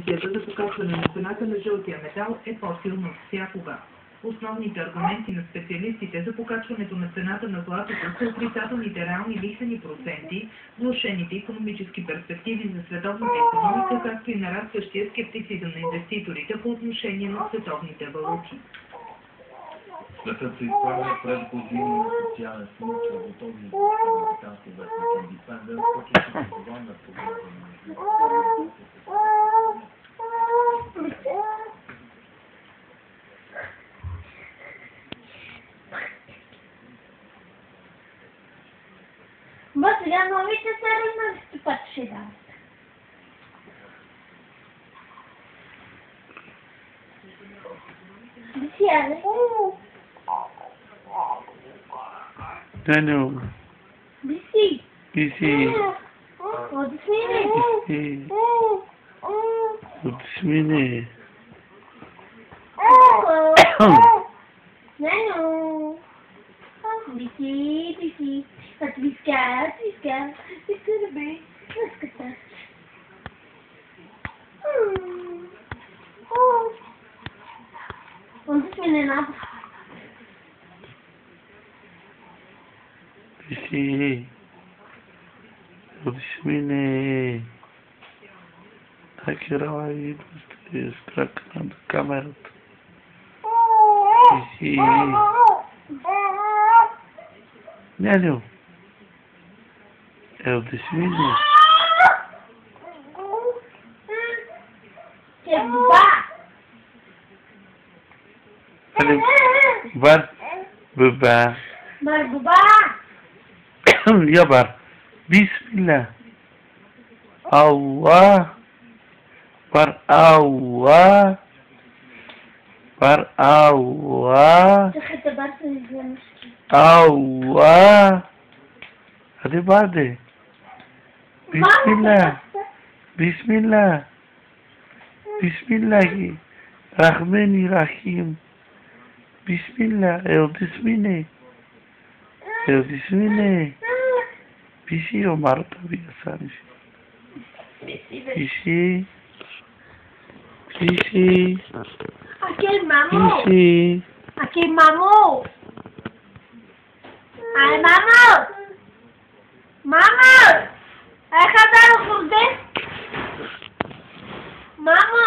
Тенденцията за покачване на цената на жълтия метал е по-силна от всякога. Основните аргументи на специалистите за покачването на цената на златото са отрицателните реални лихвени проценти, влошените икономически перспективи за световната икономика, както и нарастващия скептицизъм на инвеститорите по отношение на световните валути. Светът се изправя пред години на социален смут, готови за американски вестник Independent, който се позова на прогноза на Ба, сега новите серии на листопад ще дават. Сяде. Daniel, Биси. busy, Отсмини. busy, Udismine, Нано. Биси, биси. Отвиска, отвиска. Иска да бе. Иската. Отсмини надо. busy, Udismine. Takira aí, estracando a câmera. Busy, Daniel, é o Udismine. Bar, baba, Barbuba. ya bar, Bismillah, Allah, bar Allah, bar Allah, Çekete barsın izlemiştim. Allah, hadi bade, Bismillah, Bismillah, Bismillah, Rahmani Rahim, Bismillah, eu Dismine, Bisi Omar tabii sanki. Bisi, Aquele mamou. Bisi, Aquele mamou. Ai, mamou. Mamou. É cadê o dente? Mamou.